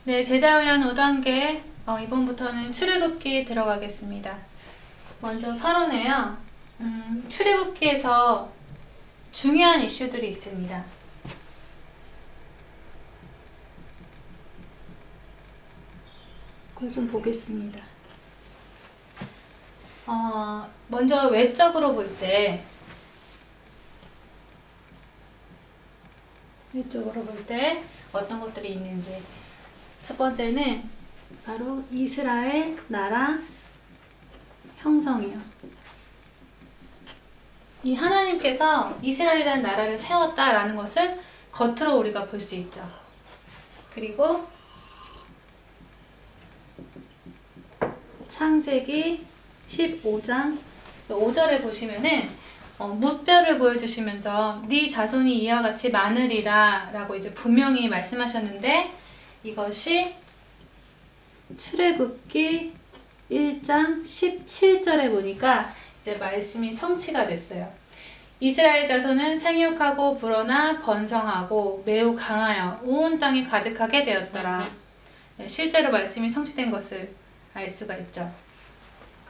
네, 제자훈련 5단계 이번부터는 출애굽기 들어가겠습니다. 먼저 서론에요. 출애굽기에서 중요한 이슈들이 있습니다. 그걸 좀 보겠습니다. 먼저 외적으로 볼 때 어떤 것들이 있는지. 첫 번째는 바로 이스라엘 나라 형성이요. 이 하나님께서 이스라엘이라는 나라를 세웠다라는 것을 겉으로 우리가 볼 수 있죠. 그리고 창세기 15장 5절에 보시면은 무뼈를 보여주시면서 네 자손이 이와 같이 많으리라 라고 이제 분명히 말씀하셨는데, 이것이 출애굽기 1장 17절에 보니까 이제 말씀이 성취가 됐어요. 이스라엘 자손은 생육하고 불어나 번성하고 매우 강하여 온 땅이 가득하게 되었더라. 실제로 말씀이 성취된 것을 알 수가 있죠.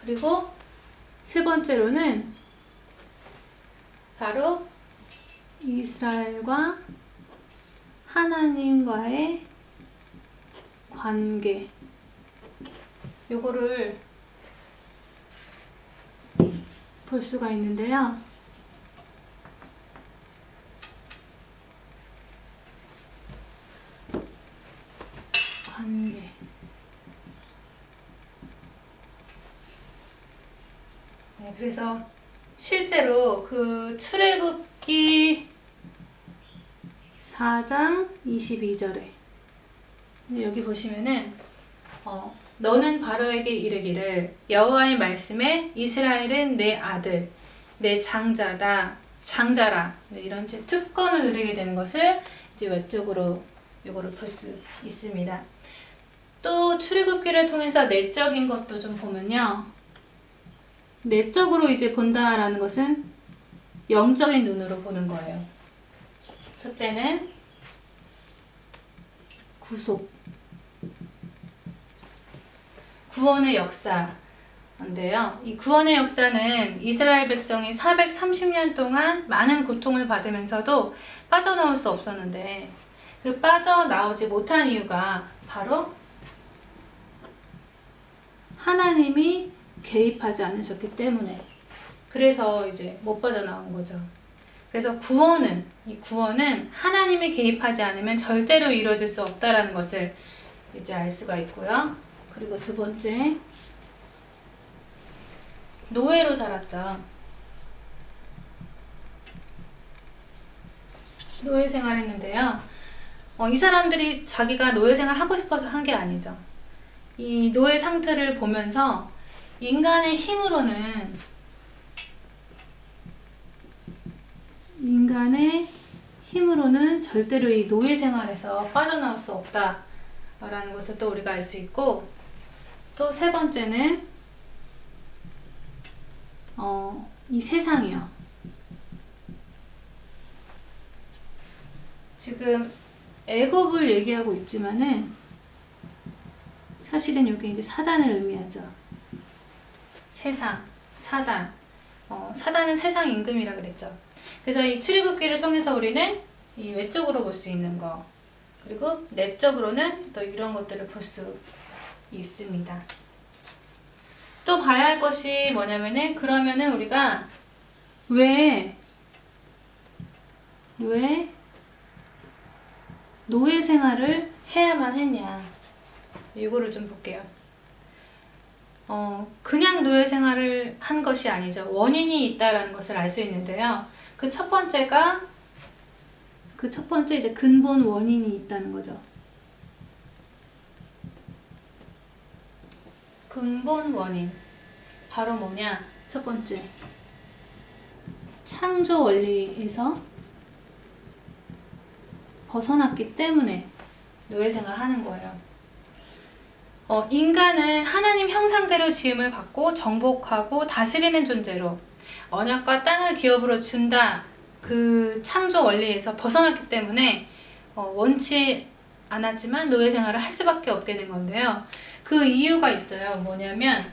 그리고 세 번째로는 바로 이스라엘과 하나님과의 관계, 요거를 볼 수가 있는데요. 관계. 네, 그래서 실제로 그 출애굽기 4장 22절에 여기 보시면은 너는 바로에게 이르기를 여호와의 말씀에 이스라엘은 내 아들, 내 장자라 이런 이제 특권을 누리게 되는 것을 이제 외적으로 요거를 볼 수 있습니다. 또 출애굽기를 통해서 내적인 것도 좀 보면요. 내적으로 이제 본다라는 것은 영적인 눈으로 보는 거예요. 첫째는 구원의 역사인데요. 이 구원의 역사는 이스라엘 백성이 430년 동안 많은 고통을 받으면서도 빠져나올 수 없었는데, 그 빠져나오지 못한 이유가 바로 하나님이 개입하지 않으셨기 때문에, 그래서 이제 못 빠져나온 거죠. 그래서 이 구원은 하나님이 개입하지 않으면 절대로 이루어질 수 없다라는 것을 이제 알 수가 있고요. 그리고 두 번째, 노예로 살았죠. 노예 생활했는데요. 이 사람들이 자기가 노예 생활 하고 싶어서 한 게 아니죠. 이 노예 상태를 보면서 인간의 힘으로는 절대로 이 노예 생활에서 빠져나올 수 없다라는 것을 또 우리가 알 수 있고, 또 세 번째는 이 세상이요. 지금 애굽을 얘기하고 있지만은 사실은 여기 이제 사단을 의미하죠. 세상, 사단. 사단은 세상 임금이라 그랬죠. 그래서 이 출애굽기를 통해서 우리는 이 외적으로 볼 수 있는 거, 그리고 내적으로는 또 이런 것들을 볼 수 있습니다. 또 봐야 할 것이 뭐냐면은, 그러면은 우리가 왜 노예 생활을 해야만 했냐, 이거를 좀 볼게요. 그냥 노예 생활을 한 것이 아니죠. 원인이 있다라는 것을 알 수 있는데요. 그 첫 번째 이제 근본 원인이 있다는 거죠. 근본 원인. 바로 뭐냐? 첫 번째, 창조 원리에서 벗어났기 때문에 노예 생활을 하는 거예요. 인간은 하나님 형상대로 지음을 받고 정복하고 다스리는 존재로 언약과 땅을 기업으로 준다, 그 창조 원리에서 벗어났기 때문에 원치 않았지만 노예 생활을 할 수밖에 없게 된 건데요. 그 이유가 있어요. 뭐냐면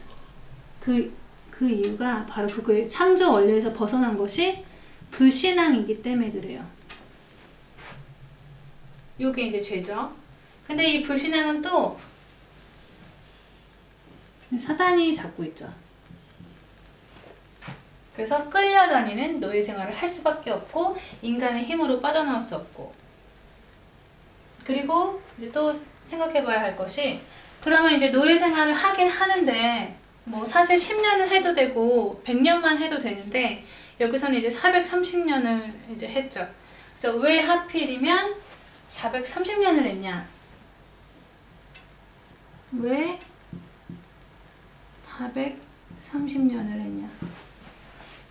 그 이유가 바로 그거예요. 창조 원리에서 벗어난 것이 불신앙이기 때문에 그래요. 요게 이제 죄죠. 근데 이 불신앙은 또 사단이 잡고 있죠. 그래서 끌려다니는 노예 생활을 할 수밖에 없고 인간의 힘으로 빠져나올 수 없고, 그리고 이제 또 생각해 봐야 할 것이, 그러면 이제 노예 생활을 하긴 하는데 뭐 사실 10년을 해도 되고 100년만 해도 되는데 여기서는 이제 430년을 이제 했죠. 그래서 왜 하필이면 430년을 했냐? 왜 430년을 했냐?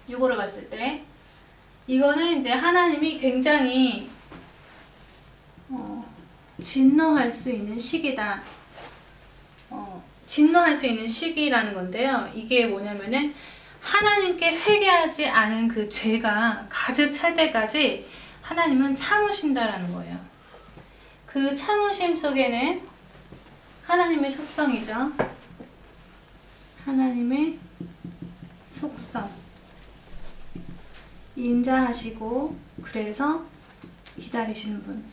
요거를 봤을 때 이거는 이제 하나님이 굉장히 진노할 수 있는 시기다. 진노할 수 있는 시기라는 건데요. 이게 뭐냐면은 하나님께 회개하지 않은 그 죄가 가득 찰 때까지 하나님은 참으신다라는 거예요. 그 참으심 속에는 하나님의 속성이죠. 하나님의 속성. 인자하시고 그래서 기다리시는 분.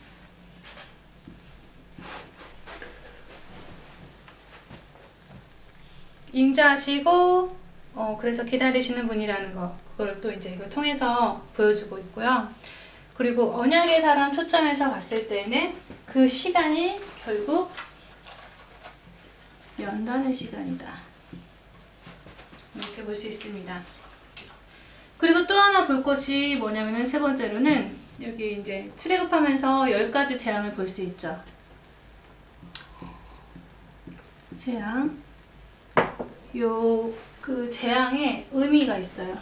인자하시고 그래서 기다리시는 분이라는 거, 그걸 또 이제 이걸 통해서 보여주고 있고요. 그리고 언약의 사람 초점에서 봤을 때는 그 시간이 결국 연단의 시간이다. 이렇게 볼 수 있습니다. 그리고 또 하나 볼 것이 뭐냐면은 세 번째로는 여기 이제 출애굽하면서 10가지 재앙을 볼 수 있죠. 재앙. 그 재앙에 의미가 있어요.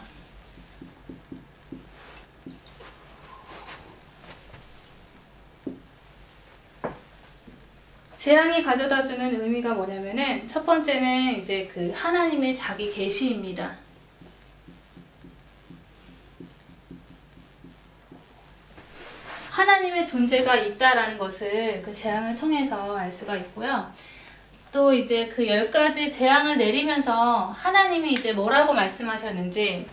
재앙이 가져다주는 의미가 뭐냐면은 첫 번째는 이제 그 하나님의 자기 계시입니다. 하나님의 존재가 있다라는 것을 그 재앙을 통해서 알 수가 있고요. 또 이제 그 10가지 재앙을 내리면서 하나님이 이제 뭐라고 말씀하셨는지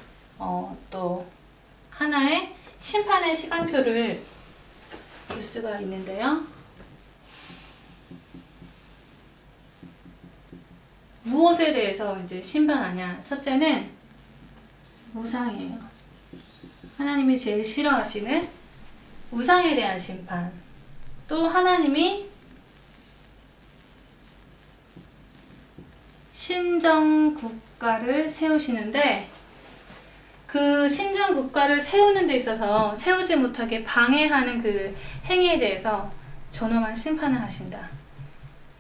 또 하나의 심판의 시간표를 볼 수가 있는데요. 무엇에 대해서 이제 심판하냐? 첫째는 우상이에요. 하나님이 제일 싫어하시는 우상에 대한 심판. 또 하나님이 신정 국가를 세우시는데 그 신정 국가를 세우는 데 있어서 세우지 못하게 방해하는 그 행위에 대해서 존엄한 심판을 하신다.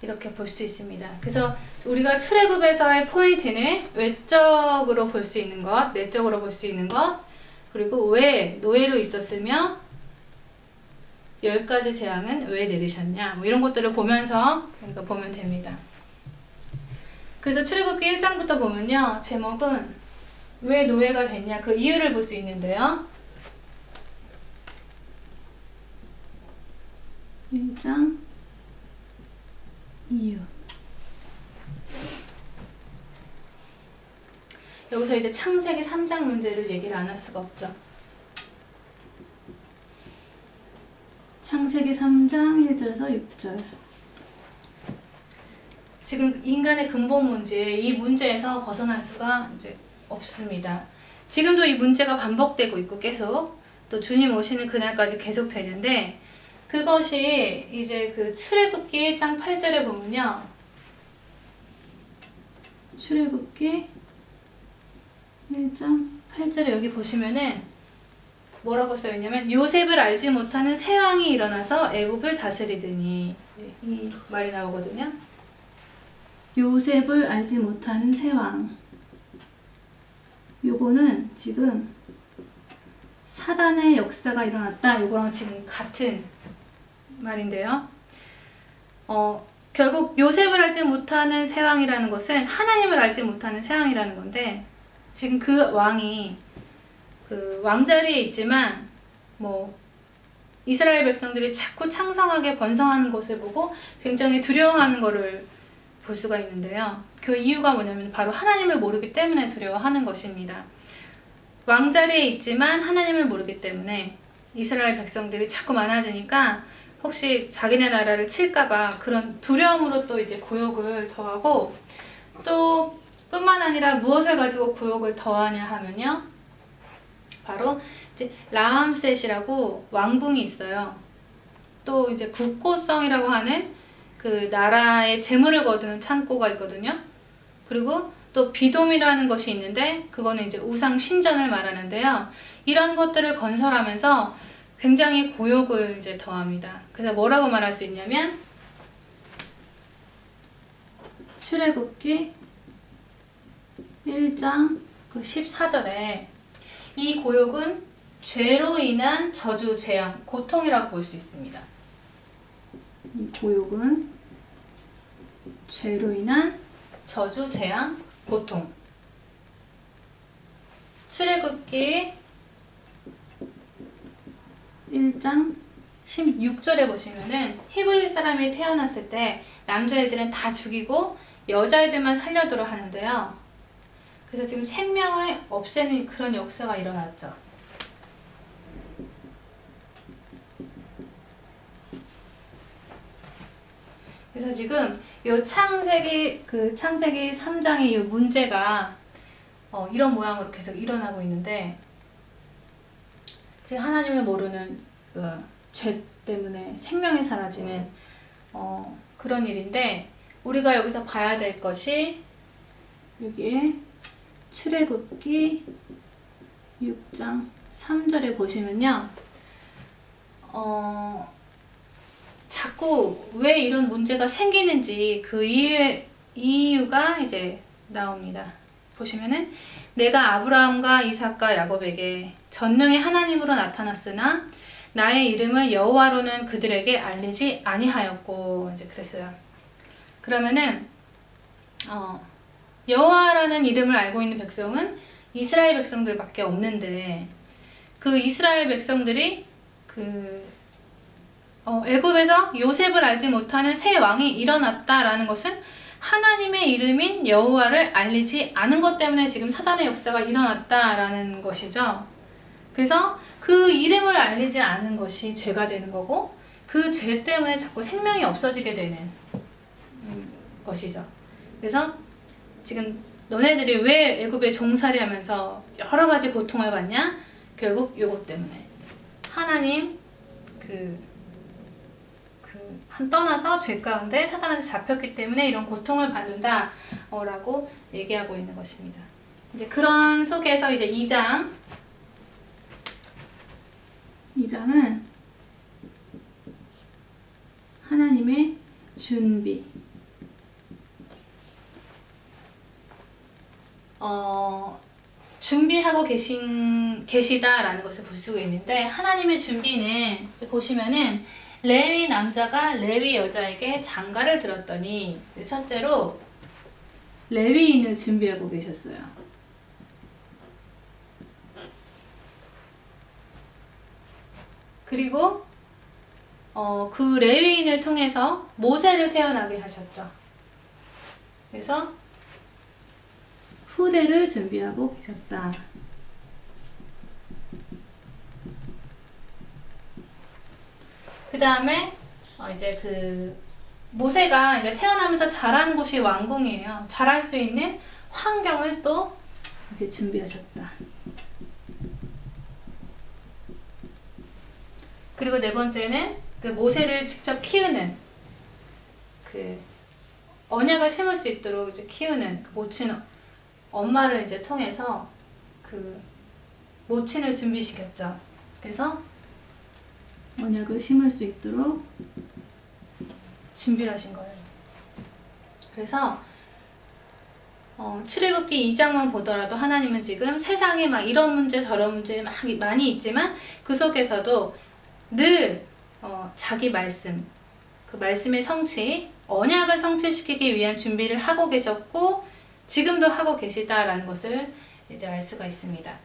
이렇게 볼 수 있습니다. 그래서 우리가 출애굽에서의 포인트는 외적으로 볼 수 있는 것, 내적으로 볼 수 있는 것, 그리고 왜 노예로 있었으며 10가지 재앙은 왜 내리셨냐, 뭐 이런 것들을 보면서 우리가 보면 됩니다. 그래서 출애굽기 1장부터 보면요, 제목은 왜 노예가 됐냐, 그 이유를 볼 수 있는데요. 1장 이유. 여기서 이제 창세기 3장 문제를 얘기를 안 할 수가 없죠. 창세기 3장 1절에서 6절. 지금 인간의 근본 문제, 이 문제에서 벗어날 수가 이제 없습니다. 지금도 이 문제가 반복되고 있고 계속 또 주님 오시는 그날까지 계속 되는데, 그것이 이제 그 출애굽기 1장 8절에 보면요. 출애굽기 1장 8절에 여기 보시면은 뭐라고 써있냐면 요셉을 알지 못하는 새 왕이 일어나서 애굽을 다스리더니, 이 말이 나오거든요. 요셉을 알지 못하는 새 왕. 요거는 지금 사단의 역사가 일어났다. 요거랑 지금 같은 말인데요. 결국 요셉을 알지 못하는 새 왕이라는 것은 하나님을 알지 못하는 새 왕이라는 건데, 지금 그 왕이 그 왕자리에 있지만 뭐 이스라엘 백성들이 자꾸 창성하게 번성하는 것을 보고 굉장히 두려워하는 것을 볼 수가 있는데요. 그 이유가 뭐냐면 바로 하나님을 모르기 때문에 두려워하는 것입니다. 왕자리에 있지만 하나님을 모르기 때문에 이스라엘 백성들이 자꾸 많아지니까 혹시 자기네 나라를 칠까봐 그런 두려움으로 또 이제 고욕을 더하고, 또 뿐만 아니라 무엇을 가지고 고욕을 더하냐 하면요, 바로 이제 라암셋이라고 왕궁이 있어요. 또 이제 국고성이라고 하는 그 나라의 재물을 거두는 창고가 있거든요. 그리고 또 비돔이라는 것이 있는데 그거는 이제 우상 신전을 말하는데요. 이런 것들을 건설하면서 굉장히 고욕을 이제 더합니다. 그래서 뭐라고 말할 수 있냐면, 출애굽기 1장 14절에 이 고욕은 죄로 인한 저주, 재앙, 고통이라고 볼 수 있습니다. 이 고욕은 죄로 인한 저주, 재앙, 고통. 출애굽기 1장 16절에 보시면은 히브리 사람이 태어났을 때 남자애들은 다 죽이고 여자애들만 살려두라 하는데요. 그래서 지금 생명을 없애는 그런 역사가 일어났죠. 그래서 지금 요 창세기 3장의 이 문제가 이런 모양으로 계속 일어나고 있는데, 지금 하나님을 모르는 죄 때문에 생명이 사라지는 그런 일인데, 우리가 여기서 봐야 될 것이 여기에 출애굽기 6장 3절에 보시면요, 자꾸 왜 이런 문제가 생기는지 그 이유가 이제 나옵니다. 보시면은, 내가 아브라함과 이삭과 야곱에게 전능의 하나님으로 나타났으나 나의 이름을 여호와로는 그들에게 알리지 아니하였고, 이제 그랬어요. 그러면은 여호와라는 이름을 알고 있는 백성은 이스라엘 백성들밖에 없는데, 그 이스라엘 백성들이 애굽에서 요셉을 알지 못하는 새 왕이 일어났다라는 것은 하나님의 이름인 여호와를 알리지 않은 것 때문에 지금 사단의 역사가 일어났다라는 것이죠. 그래서 그 이름을 알리지 않은 것이 죄가 되는 거고, 그 죄 때문에 자꾸 생명이 없어지게 되는 것이죠. 그래서 지금 너네들이 왜 애굽에 종살이 하면서 여러 가지 고통을 받냐? 결국 요것 때문에 하나님 떠나서 죄 가운데 사단한테 잡혔기 때문에 이런 고통을 받는다 라고 얘기하고 있는 것입니다. 이제 그런 속에서 이제 2장은 하나님의 준비, 준비하고 계시다라는 것을 볼 수가 있는데, 하나님의 준비는 보시면은 레위 남자가 레위 여자에게 장가를 들었더니 첫째로 레위인을 준비하고 계셨어요. 그리고 그 레위인을 통해서 모세를 태어나게 하셨죠. 그래서 후대를 준비하고 계셨다. 그 다음에 이제 모세가 이제 태어나면서 자란 곳이 왕궁이에요. 자랄 수 있는 환경을 또 이제 준비하셨다. 그리고 네 번째는 그 모세를 직접 키우는, 언약을 심을 수 있도록 이제 키우는 모친 엄마를 이제 통해서 모친을 준비시켰죠. 그래서 언약을 심을 수 있도록 준비를 하신 거예요. 그래서 출애굽기 2장만 보더라도 하나님은 지금 세상에 막 이런 문제 저런 문제 많이 있지만 그 속에서도 늘 자기 말씀, 그 말씀의 성취, 언약을 성취시키기 위한 준비를 하고 계셨고 지금도 하고 계시다라는 것을 이제 알 수가 있습니다.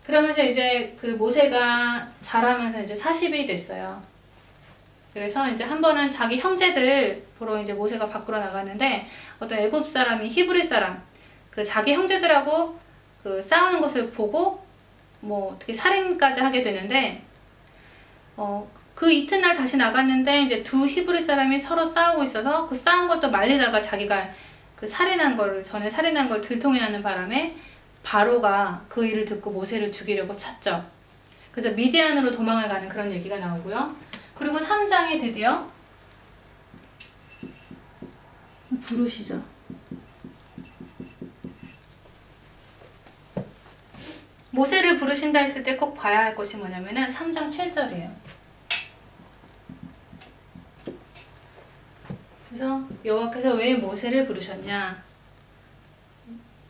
그러면서 이제 그 모세가 자라면서 이제 40이 됐어요. 그래서 이제 한 번은 자기 형제들 보러 이제 모세가 밖으로 나가는데 어떤 애굽 사람이 히브리 사람 그 자기 형제들하고 그 싸우는 것을 보고 뭐 어떻게 살인까지 하게 되는데 그 이튿날 다시 나갔는데 이제 두 히브리 사람이 서로 싸우고 있어서 그 싸운 것도 말리다가 자기가 그 전에 살인한 걸 들통이 나는 바람에 바로가 그 일을 듣고 모세를 죽이려고 찼죠. 그래서 미디안으로 도망을 가는 그런 얘기가 나오고요. 그리고 3장에 드디어 부르시죠. 모세를 부르신다 했을 때 꼭 봐야 할 것이 뭐냐면은 3장 7절이에요. 그래서 여호와께서 왜 모세를 부르셨냐?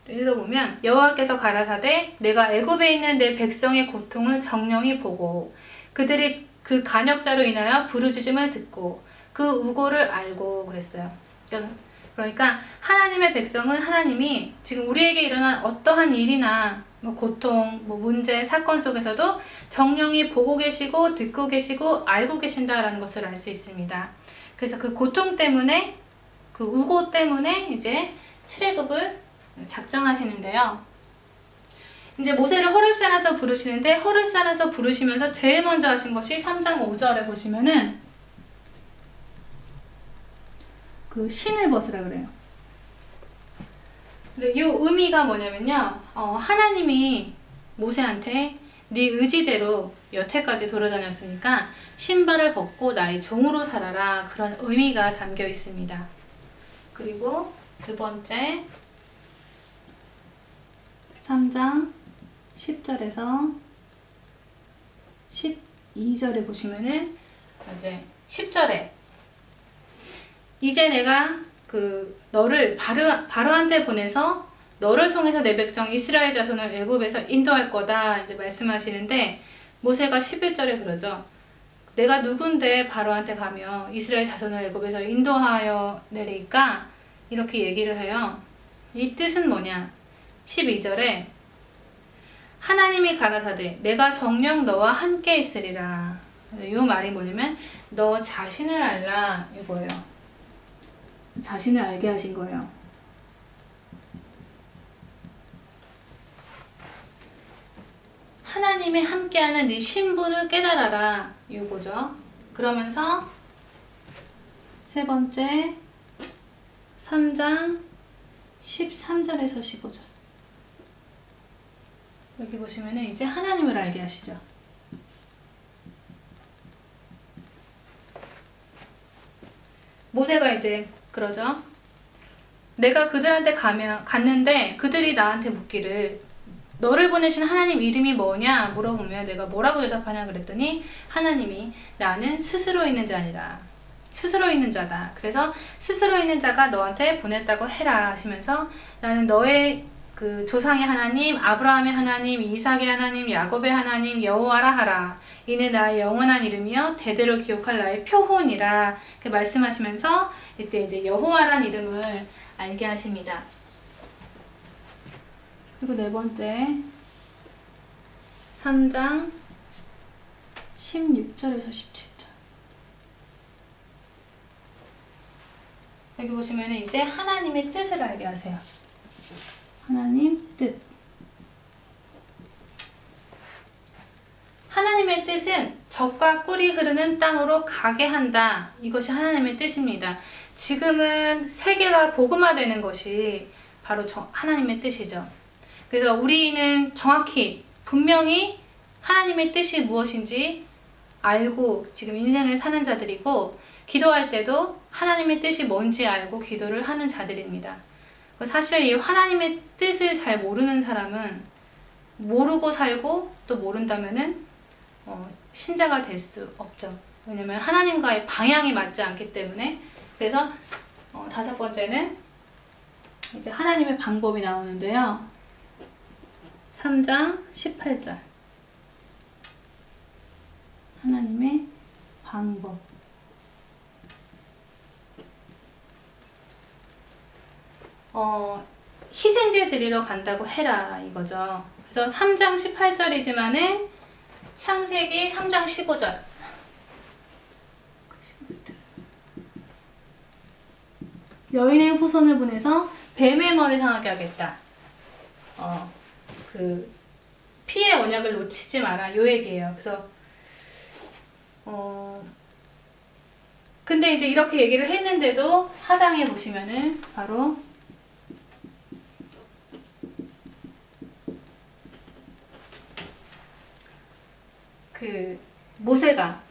읽어보면 여호와께서 가라사대 내가 애굽에 있는 내 백성의 고통을 정령히 보고 그들이 그 간역자로 인하여 부르짖음을 듣고 그 우고를 알고 그랬어요. 그러니까 하나님의 백성은 하나님이 지금 우리에게 일어난 어떠한 일이나 뭐 고통, 뭐 문제, 사건 속에서도 정령히 보고 계시고 듣고 계시고 알고 계신다라는 것을 알 수 있습니다. 그래서 그 고통 때문에 그 우고 때문에 이제 출애굽을 작정하시는데요. 이제 모세를 호렙산에서 부르시는데 호렙산에서 부르시면서 제일 먼저 하신 것이 3장 5절에 보시면은 그 신을 벗으라 그래요. 근데 이 의미가 뭐냐면요. 하나님이 모세한테 네 의지대로 여태까지 돌아다녔으니까 신발을 벗고 나의 종으로 살아라 그런 의미가 담겨 있습니다. 그리고 두 번째 3장 10절에서 12절에 보시면은 이제 10절에 이제 내가 너를 바로한테 보내서 너를 통해서 내 백성 이스라엘 자손을 애굽에서 인도할 거다 이제 말씀하시는데 모세가 11절에 그러죠. 내가 누군데 바로한테 가며 이스라엘 자손을 애굽에서 인도하여 내리까 이렇게 얘기를 해요. 이 뜻은 뭐냐? 12절에 하나님이 가라사대 내가 정녕 너와 함께 있으리라. 이 말이 뭐냐면 너 자신을 알라 이거예요. 자신을 알게 하신 거예요. 하나님이 함께하는 네 신분을 깨달아라 이거죠. 그러면서 세 번째 3장 13절에서 15절 여기 보시면 이제 하나님을 알게 하시죠. 모세가 이제 그러죠. 내가 그들한테 갔는데 그들이 나한테 묻기를 너를 보내신 하나님 이름이 뭐냐 물어보면 내가 뭐라고 대답하냐 그랬더니 하나님이 나는 스스로 있는 자니라. 스스로 있는 자다. 그래서 스스로 있는 자가 너한테 보냈다고 해라 하시면서 나는 너의 그 조상의 하나님, 아브라함의 하나님, 이삭의 하나님, 야곱의 하나님 여호와라 하라. 이는 나의 영원한 이름이여 대대로 기억할 나의 표혼이라. 이렇게 말씀하시면서 이때 이제 여호와란 이름을 알게 하십니다. 그리고 네 번째 3장 16절에서 17절 여기 보시면 이제 하나님의 뜻을 알게 하세요. 하나님 뜻. 하나님의 뜻은 젖과 꿀이 흐르는 땅으로 가게 한다. 이것이 하나님의 뜻입니다. 지금은 세계가 복음화되는 것이 바로 하나님의 뜻이죠. 그래서 우리는 정확히 분명히 하나님의 뜻이 무엇인지 알고 지금 인생을 사는 자들이고 기도할 때도 하나님의 뜻이 뭔지 알고 기도를 하는 자들입니다. 사실 이 하나님의 뜻을 잘 모르는 사람은 모르고 살고 또 모른다면은 신자가 될 수 없죠. 왜냐면 하나님과의 방향이 맞지 않기 때문에. 그래서 다섯 번째는 이제 하나님의 방법이 나오는데요. 3장 18절 하나님의 방법. 희생제 드리러 간다고 해라 이거죠. 그래서 3장 18절이지만은 창세기 3장 15절. 여인의 후손을 보내서 뱀의 머리 상하게 하겠다. 그 피의 언약을 놓치지 마라. 요 얘기예요. 그래서 근데 이제 이렇게 얘기를 했는데도 4장에 보시면은 바로 그 모세가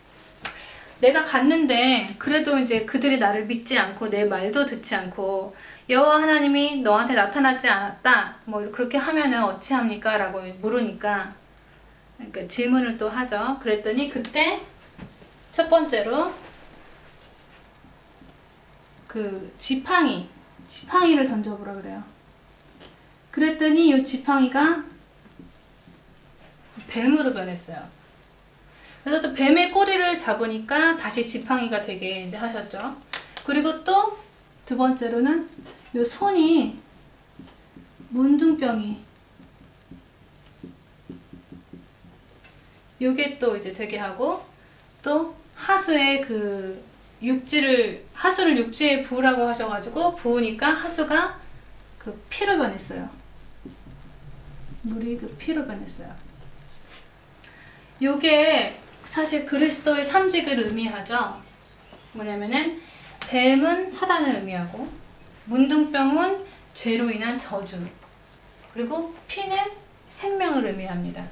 내가 갔는데 그래도 이제 그들이 나를 믿지 않고 내 말도 듣지 않고 여호와 하나님이 너한테 나타나지 않았다 뭐 그렇게 하면은 어찌합니까? 라고 물으니까 그러니까 질문을 또 하죠. 그랬더니 그때 첫 번째로 그 지팡이를 던져보라 그래요. 그랬더니 이 지팡이가 뱀으로 변했어요. 그래서 또 뱀의 꼬리를 잡으니까 다시 지팡이가 되게 이제 하셨죠. 그리고 또 두 번째로는 요 손이 문둥병이 요게 또 이제 되게 하고 또 하수에 그 하수를 육지에 부으라고 하셔가지고 부으니까 하수가 그 피로 변했어요. 물이 그 피로 변했어요. 요게 사실 그리스도의 삼직을 의미하죠. 뭐냐면은 뱀은 사단을 의미하고 문둥병은 죄로 인한 저주 그리고 피는 생명을 의미합니다.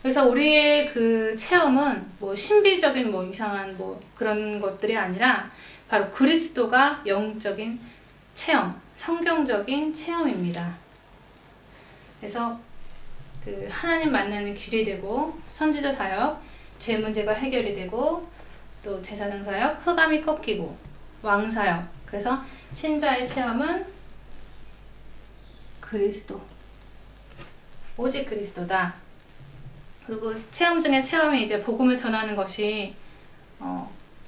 그래서 우리의 그 체험은 뭐 신비적인 뭐 이상한 뭐 그런 것들이 아니라 바로 그리스도가 영적인 체험, 성경적인 체험입니다. 그래서 그 하나님 만나는 길이 되고 선지자 사역, 죄 문제가 해결이 되고 또 제사장 사역, 흑암이 꺾이고 왕 사역. 그래서 신자의 체험은 그리스도, 오직 그리스도다. 그리고 체험 중에 체험이 이제 복음을 전하는 것이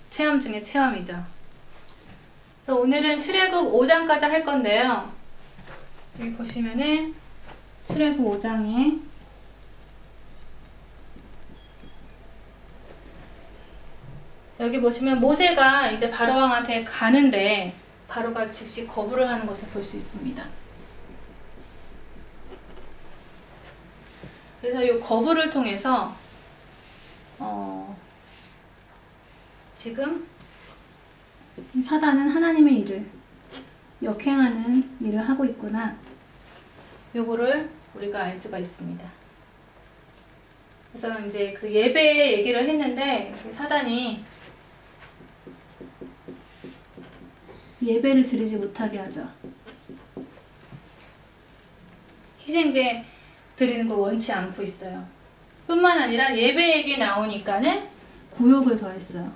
체험 중에 체험이죠. 그래서 오늘은 출애굽 5장까지 할 건데요. 여기 보시면은 출애굽 5장에 여기 보시면 모세가 이제 바로 왕한테 가는데 바로가 즉시 거부를 하는 것을 볼 수 있습니다. 그래서 이 거부를 통해서 지금 사단은 하나님의 일을 역행하는 일을 하고 있구나. 요거를 우리가 알 수가 있습니다. 그래서 이제 그 예배 얘기를 했는데 사단이 예배를 드리지 못하게 하죠. 희생제 드리는 거 원치 않고 있어요. 뿐만 아니라 예배 얘기 나오니까는 고욕을 더했어요.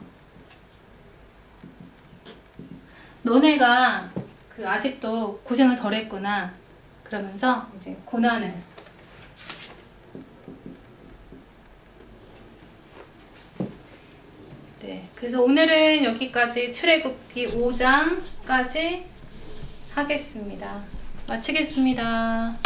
너네가 그 아직도 고생을 덜 했구나. 그러면서 이제 고난을 그래서 오늘은 여기까지 출애굽기 5장까지 하겠습니다. 마치겠습니다.